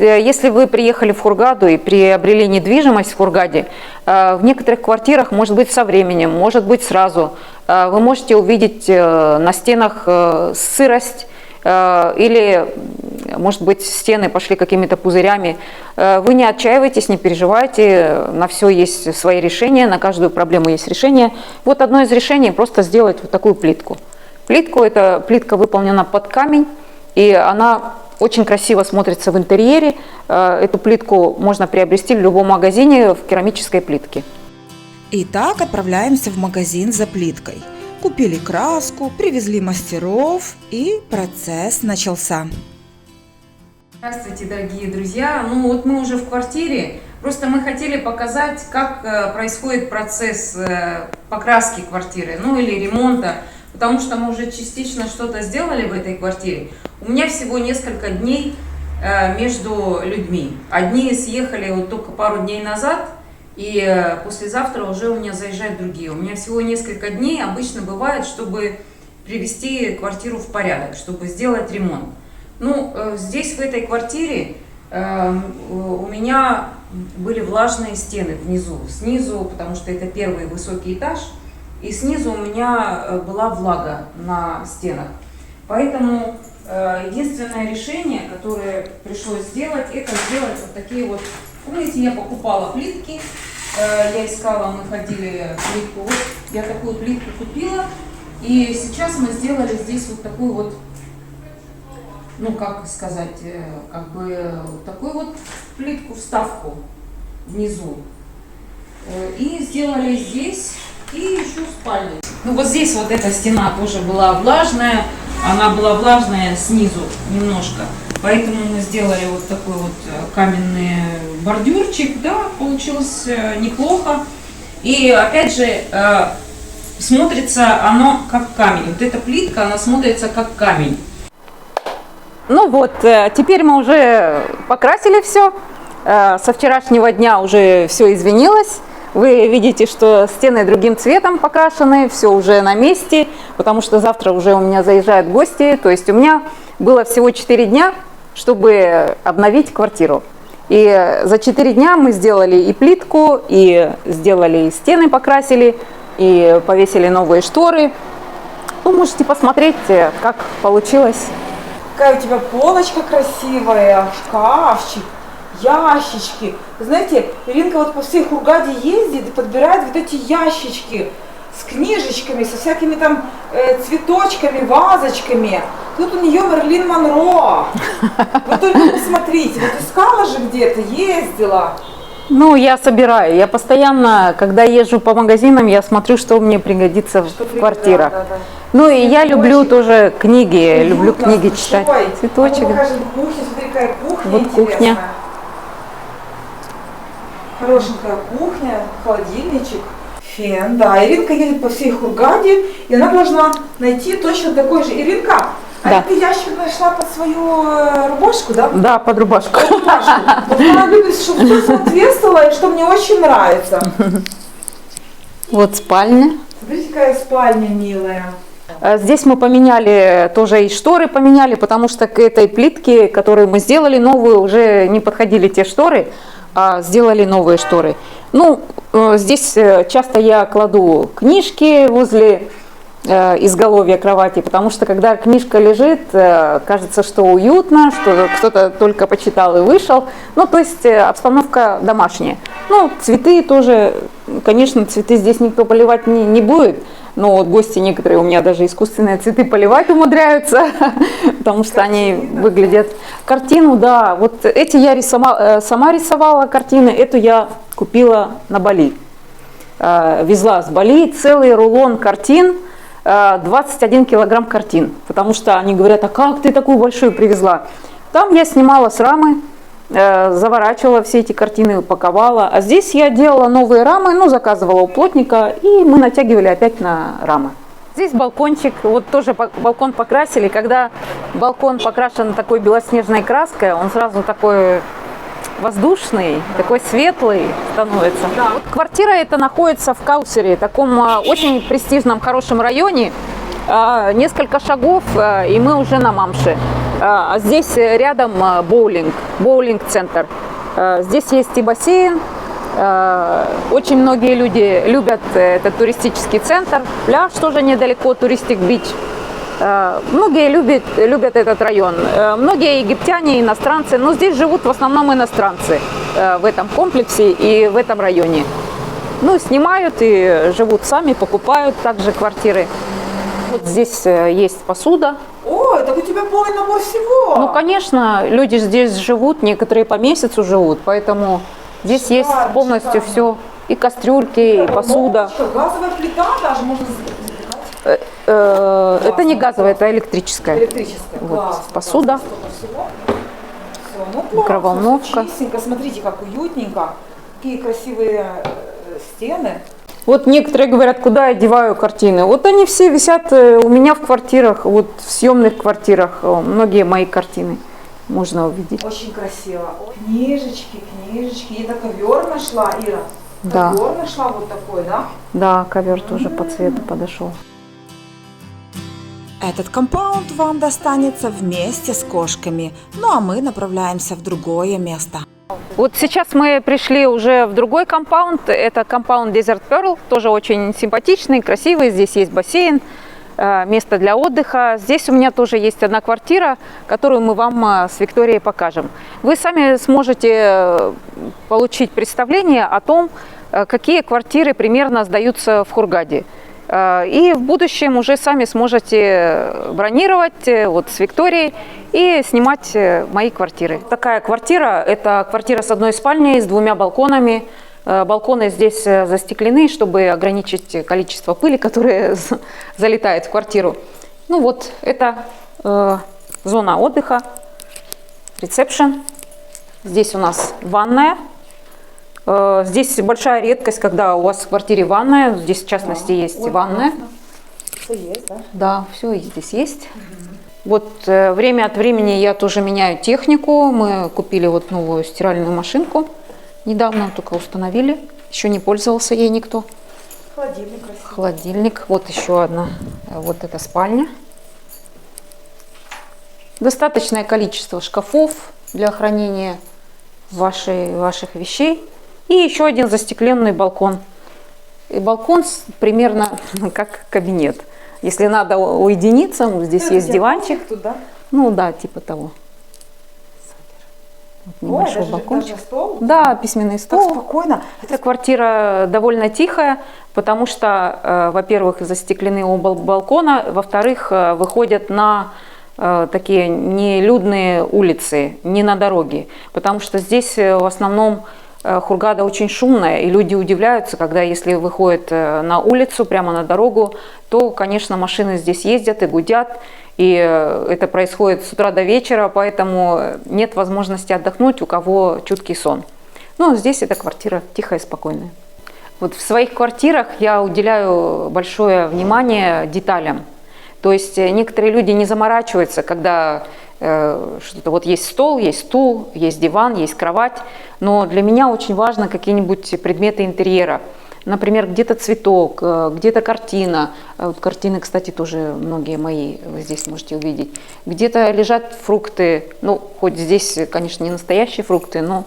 если вы приехали в Хургаду и приобрели недвижимость в Хургаде, в некоторых квартирах, может быть, со временем, может быть, сразу, вы можете увидеть на стенах сырость или, может быть, стены пошли какими-то пузырями. Вы не отчаивайтесь, не переживайте, на все есть свои решения, на каждую проблему есть решение. Вот одно из решений – просто сделать вот такую плитку. Эта плитка выполнена под камень, и она очень красиво смотрится в интерьере. Эту плитку можно приобрести в любом магазине в керамической плитке. Итак, отправляемся в магазин за плиткой. Купили краску, привезли мастеров, и процесс начался. Здравствуйте, дорогие друзья! Ну вот мы уже в квартире. Просто мы хотели показать, как происходит процесс покраски квартиры, ну или ремонта. Потому что мы уже частично что-то сделали в этой квартире. У меня всего несколько дней между людьми. Одни съехали вот только пару дней назад, и послезавтра уже у меня заезжают другие. У меня всего несколько дней обычно бывает, чтобы привести квартиру в порядок, чтобы сделать ремонт. Ну, здесь, в этой квартире, у меня были влажные стены внизу, снизу, потому что это первый высокий этаж. И снизу у меня была влага на стенах. Поэтому единственное решение, которое пришлось сделать, это сделать вот такие вот... Помните, я покупала плитки, я искала, мы ходили плитку. Вот я такую плитку купила. И сейчас мы сделали здесь вот такую вот, ну как сказать, как бы такую вот плитку, вставку внизу. И сделали здесь... И еще спальню. Ну вот здесь вот эта стена тоже была влажная, она была влажная снизу немножко. Поэтому мы сделали вот такой вот каменный бордюрчик, да, получилось неплохо. И опять же, смотрится оно как камень. Вот эта плитка, она смотрится как камень. Ну вот, теперь мы уже покрасили все. Со вчерашнего дня уже все извинилось. Вы видите, что стены другим цветом покрашены, все уже на месте, потому что завтра уже у меня заезжают гости. То есть у меня было всего 4 дня, чтобы обновить квартиру. И за 4 дня мы сделали и плитку, и сделали и стены покрасили, и повесили новые шторы. Ну, можете посмотреть, как получилось. Какая у тебя полочка красивая, шкафчик. Ящички. Знаете, Иринка вот по всей Хургаде ездит и подбирает вот эти ящички с книжечками, со всякими там цветочками, вазочками. Тут у нее Мерлин Монро. Вы только посмотрите, вот искала же где-то, ездила. Ну, я собираю. Я постоянно, когда езжу по магазинам, я смотрю, что мне пригодится в квартирах. Да. Ну, и я люблю тоже книги, люблю книги читать. Цветочек. Кухня, смотри, какая кухня вот интересная. Кухня. Хорошенькая кухня, холодильничек, фен. Да, Иринка едет по всей Хургаде, и она должна найти точно такой же. Иринка, да. А ты ящик нашла под свою рубашку, да? Да, под рубашку. Под рубашку. Вот она любит, чтобы все соответствовало, и что мне очень нравится. Вот спальня. Смотрите, какая спальня милая. Здесь мы поменяли, тоже и шторы поменяли, потому что к этой плитке, которую мы сделали новую, уже не подходили те шторы, а сделали новые шторы. Ну, здесь часто я кладу книжки возле изголовья кровати, потому что когда книжка лежит, кажется, что уютно, что кто-то только почитал и вышел. Ну, то есть обстановка домашняя. Ну, цветы тоже, конечно, цветы здесь никто поливать не будет. Но вот гости некоторые у меня даже искусственные цветы поливать умудряются, потому что они выглядят. Картину, да, вот эти я сама рисовала картины, эту я купила на Бали. Везла с Бали целый рулон картин, 21 килограмм картин, потому что они говорят, а как ты такую большую привезла? Там я снимала с рамы, заворачивала все эти картины, упаковала. А здесь я делала новые рамы, ну, заказывала у плотника, и мы натягивали опять на рамы. Здесь балкончик, вот тоже балкон покрасили. Когда балкон покрашен такой белоснежной краской, он сразу такой воздушный, такой светлый становится. Да. Вот квартира эта находится в Каусере, таком очень престижном, хорошем районе. Несколько шагов, и мы уже на Мамше. А здесь рядом боулинг-центр. Здесь есть и бассейн. Очень многие люди любят этот туристический центр. Пляж тоже недалеко, туристик-бич. Многие любят этот район. Многие египтяне, иностранцы, но здесь живут в основном иностранцы в этом комплексе и в этом районе. Ну, снимают и живут сами, покупают также квартиры. Вот здесь есть посуда. Ой, так у тебя полный набор всего. Ну, конечно, люди здесь живут, некоторые по месяцу живут, поэтому здесь есть полностью все. И кастрюльки, и посуда. Газовая плита даже можно запекать. Это не газовая, это электрическая. Электрическая. Вот, Класс, посуда. Всё, ну, классно, Микроволновка. всё чистенько. Смотрите, как уютненько. Какие красивые стены. Вот некоторые говорят, куда я деваю картины. Вот они все висят у меня в квартирах, вот в съемных квартирах. Многие мои картины можно увидеть. Очень красиво. Книжечки. Я так ковер нашла, Ира. Да. Ковер нашла вот такой, да? Да, ковер тоже по цвету подошел. Этот компаунд вам достанется вместе с кошками, ну а мы направляемся в другое место. Вот сейчас мы пришли уже в другой компаунд. Это компаунд Desert Pearl, тоже очень симпатичный, красивый. Здесь есть бассейн, место для отдыха. Здесь у меня тоже есть одна квартира, которую мы вам с Викторией покажем. Вы сами сможете получить представление о том, какие квартиры примерно сдаются в Хургаде. И в будущем уже сами сможете бронировать вот с Викторией и снимать мои квартиры. Такая квартира, это квартира с одной спальней, с 2 балконами. Балконы здесь застеклены, чтобы ограничить количество пыли, которая залетает в квартиру. Ну вот, это зона отдыха, ресепшн. Здесь у нас ванная. Здесь большая редкость, когда у вас в квартире ванная. Здесь, в частности, есть ванная. Все есть, да? Да, все здесь есть. Вот время от времени я тоже меняю технику. Мы купили вот новую стиральную машинку. Недавно только установили. Еще не пользовался ей никто. Холодильник красивый. Холодильник. Вот еще одна. Вот эта спальня. Достаточное количество шкафов для хранения ваших вещей. И еще один застекленный балкон. И балкон примерно как кабинет. Если надо уединиться, здесь есть диванчик. Туда. Ну да, типа того. Вот небольшой балкончик. Даже стол? Да, письменный Так стол. спокойно. Эта квартира довольно тихая, потому что, во-первых, застеклены оба балкона, во-вторых, выходят на такие нелюдные улицы, не на дороге, потому что здесь в основном Хургада очень шумная, и люди удивляются, когда если выходят на улицу, прямо на дорогу, то, конечно, машины здесь ездят и гудят, и это происходит с утра до вечера, поэтому нет возможности отдохнуть, у кого чуткий сон. Ну, здесь эта квартира тихая и спокойная. Вот в своих квартирах я уделяю большое внимание деталям. То есть некоторые люди не заморачиваются, когда что-то вот есть стол, есть стул, есть диван, есть кровать, но для меня очень важно какие-нибудь предметы интерьера. Например, где-то цветок, где-то картина. Вот картины, кстати, тоже многие мои вы здесь можете увидеть. Где-то лежат фрукты, ну, хоть здесь, конечно, не настоящие фрукты, но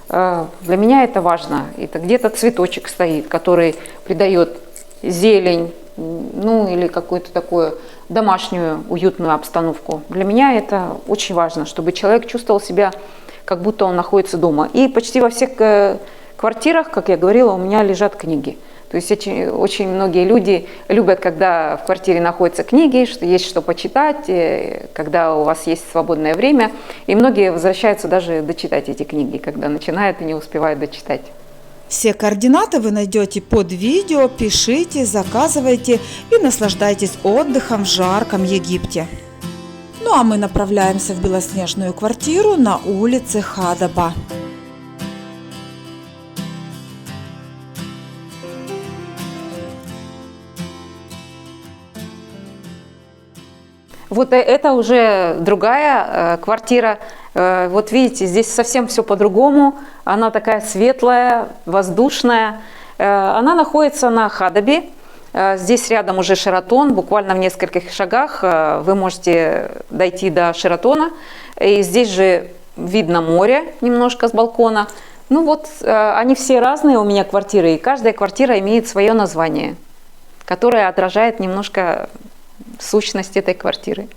для меня это важно. Это где-то цветочек стоит, который придает зелень, ну, или какую-то такую домашнюю уютную обстановку. Для меня это очень важно, чтобы человек чувствовал себя, как будто он находится дома. И почти во всех квартирах, как я говорила, у меня лежат книги. То есть очень многие люди любят, когда в квартире находятся книги, что есть что почитать, когда у вас есть свободное время. И многие возвращаются даже дочитать эти книги, когда начинают и не успевают дочитать. Все координаты вы найдете под видео, пишите, заказывайте и наслаждайтесь отдыхом в жарком Египте. Ну а мы направляемся в белоснежную квартиру на улице Хадаба. Вот это уже другая квартира. Вот видите, здесь совсем все по-другому. Она такая светлая, воздушная. Она находится на Хадабе. Здесь рядом уже Шератон, буквально в нескольких шагах вы можете дойти до Шератона. И здесь же видно море немножко с балкона. Ну вот, они все разные у меня квартиры, и каждая квартира имеет свое название, которое отражает немножко сущность этой квартиры.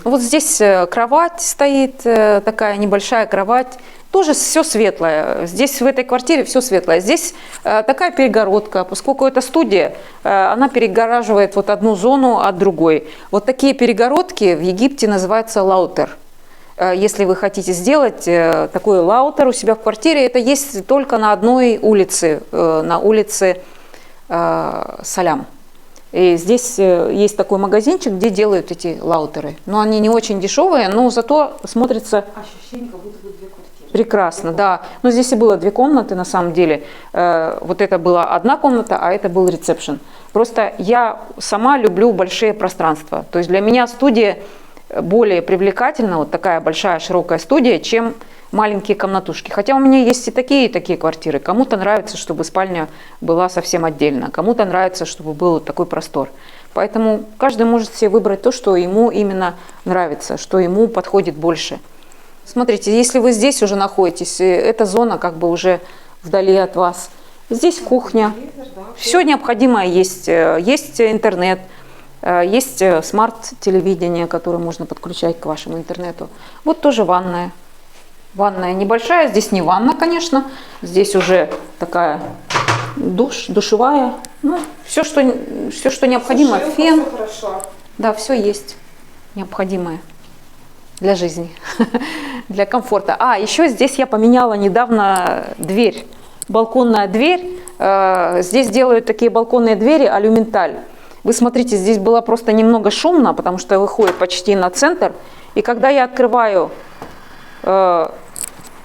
Вот здесь кровать стоит, такая небольшая кровать. Тоже все светлое. Здесь в этой квартире все светлое. Здесь такая перегородка. Поскольку это студия, она перегораживает вот одну зону от другой. Вот такие перегородки в Египте называются лаутер. Если вы хотите сделать такой лаутер у себя в квартире, это есть только на одной улице, на улице Салям. И здесь есть такой магазинчик, где делают эти лаутеры. Но они не очень дешевые, но зато смотрятся Ощущение, как будто бы две квартиры. прекрасно, да. Но здесь и было 2 комнаты на самом деле. Вот это была одна комната, а это был ресепшн. Просто я сама люблю большие пространства. То есть для меня студия более привлекательна, вот такая большая широкая студия, чем маленькие комнатушки. Хотя у меня есть и такие квартиры. Кому-то нравится, чтобы спальня была совсем отдельно, кому-то нравится, чтобы был такой простор. Поэтому каждый может себе выбрать то, что ему именно нравится, что ему подходит больше. Смотрите, если вы здесь уже находитесь, эта зона как бы уже вдали от вас. Здесь кухня. Все необходимое есть. Есть интернет, есть смарт-телевидение, которое можно подключать к вашему интернету. Вот тоже ванная. Ванная небольшая, здесь не ванна, конечно, здесь уже такая душевая, ну, все, что необходимо, фен, да, все есть необходимое для жизни, для комфорта. А, еще здесь я поменяла недавно дверь, балконная дверь, здесь делают такие балконные двери алюменталь. Вы смотрите, здесь было просто немного шумно, потому что выходит почти на центр, и когда я открываю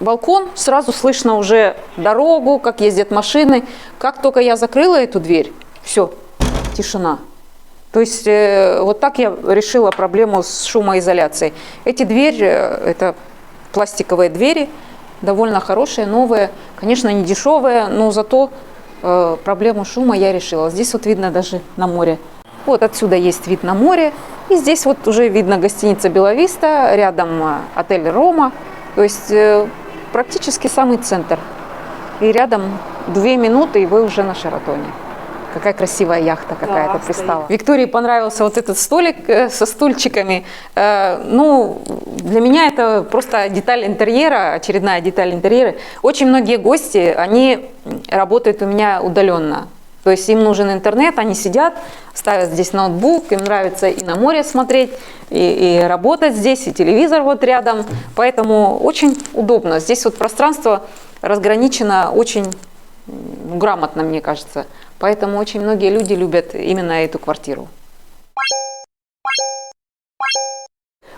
балкон, сразу слышно уже дорогу, как ездят машины. Как только я закрыла эту дверь, все, тишина. То есть вот так я решила проблему с шумоизоляцией. Эти двери, это пластиковые двери, довольно хорошие, новые, конечно, не дешевые, но зато проблему шума я решила. Здесь вот видно даже на море. Вот отсюда есть вид на море. И здесь вот уже видно гостиница Белависта, рядом отель Рома. То есть практически самый центр. И рядом 2 минуты, и вы уже на Шератоне. Какая красивая яхта какая-то пристала. Виктории понравился вот этот столик со стульчиками. Ну, для меня это просто деталь интерьера, очередная деталь интерьера. Очень многие гости, они работают у меня удаленно. То есть им нужен интернет, они сидят, ставят здесь ноутбук, им нравится и на море смотреть, и работать здесь, и телевизор вот рядом. Поэтому очень удобно. Здесь вот пространство разграничено очень грамотно, мне кажется. Поэтому очень многие люди любят именно эту квартиру.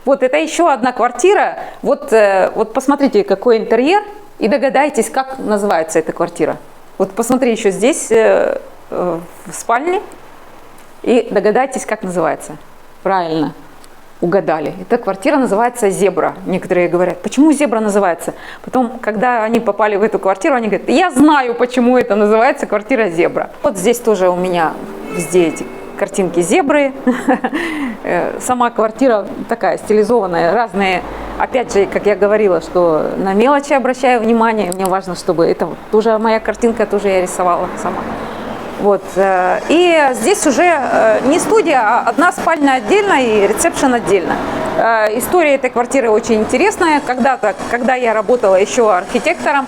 Вот это еще одна квартира. Вот посмотрите, какой интерьер, и догадайтесь, как называется эта квартира. Вот посмотри еще здесь, в спальне, и догадайтесь, как называется. Правильно, угадали. Эта квартира называется «Зебра». Некоторые говорят, почему «Зебра» называется? Потом, когда они попали в эту квартиру, они говорят, я знаю, почему это называется квартира «Зебра». Вот здесь тоже у меня везде эти картинки зебры. Сама квартира такая стилизованная, разные. Опять же, как я говорила, что на мелочи обращаю внимание. Мне важно, чтобы это тоже моя картинка, тоже я рисовала сама. Вот. И здесь уже не студия, а одна спальня отдельно и ресепшн отдельно. История этой квартиры очень интересная. Когда-то, когда я работала еще архитектором,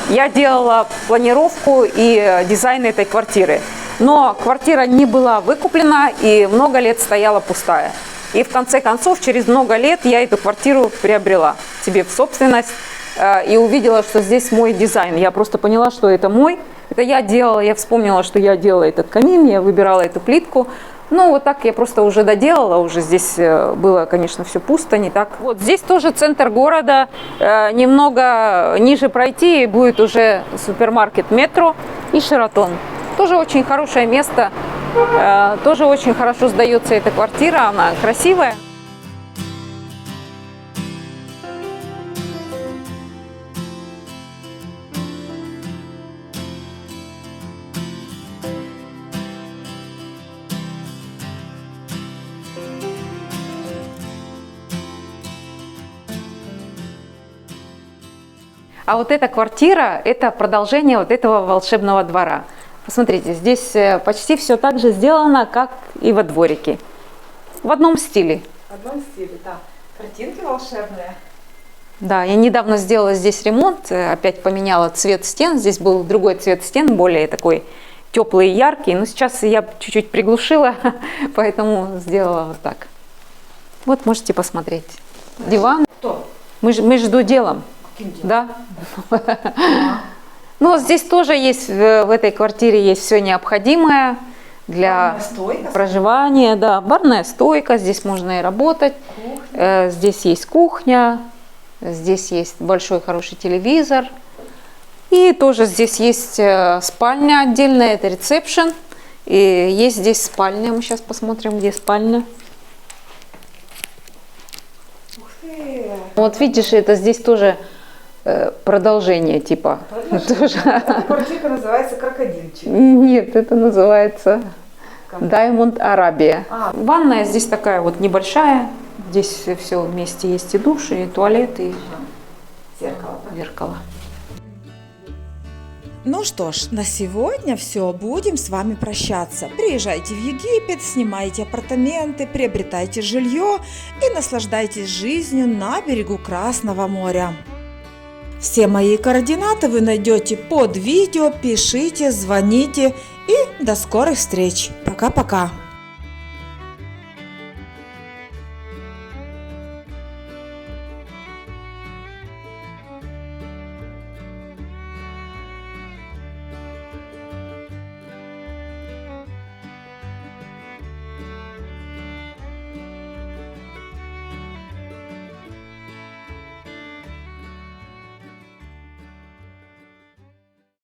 я делала планировку и дизайн этой квартиры. Но квартира не была выкуплена и много лет стояла пустая. И в конце концов, через много лет я эту квартиру приобрела себе в собственность и увидела, что здесь мой дизайн. Я просто поняла, что это мой. Это я делала, я вспомнила, что я делала этот камин, я выбирала эту плитку. Ну, вот так я просто уже доделала, уже здесь было, конечно, все пусто, не так. Вот здесь тоже центр города, немного ниже пройти, и будет уже супермаркет «Метро» и «Шератон». Тоже очень хорошее место, тоже очень хорошо сдается эта квартира, она красивая. А вот эта квартира – это продолжение вот этого волшебного двора. Посмотрите, здесь почти все так же сделано, как и во дворике. В одном стиле. В одном стиле, да. Картинки волшебные. Да, я недавно сделала здесь ремонт, опять поменяла цвет стен. Здесь был другой цвет стен, более такой теплый и яркий. Но сейчас я чуть-чуть приглушила, поэтому сделала вот так. Вот можете посмотреть. Диван. Кто? Мы же делом. Каким делом? Да. Но здесь тоже есть, в этой квартире есть все необходимое для Барная стойка. проживания. Да, барная стойка, здесь можно и работать. Здесь есть кухня, здесь есть большой хороший телевизор. И тоже здесь есть спальня отдельная, это ресепшн. И есть здесь спальня, мы сейчас посмотрим, где спальня. Ух ты. Вот видишь, это здесь тоже продолжение типа. Тоже. Эта квартирка называется «Крокодильчик». Нет, это называется Как? Diamond Arabia. А. Ванная здесь такая вот небольшая. Здесь все вместе есть и душ, и туалет, и Зеркало. зеркало. Ну что ж, на сегодня все. Будем с вами прощаться. Приезжайте в Египет, снимайте апартаменты, приобретайте жилье и наслаждайтесь жизнью на берегу Красного моря. Все мои координаты вы найдете под видео. Пишите, звоните и до скорых встреч. Пока-пока.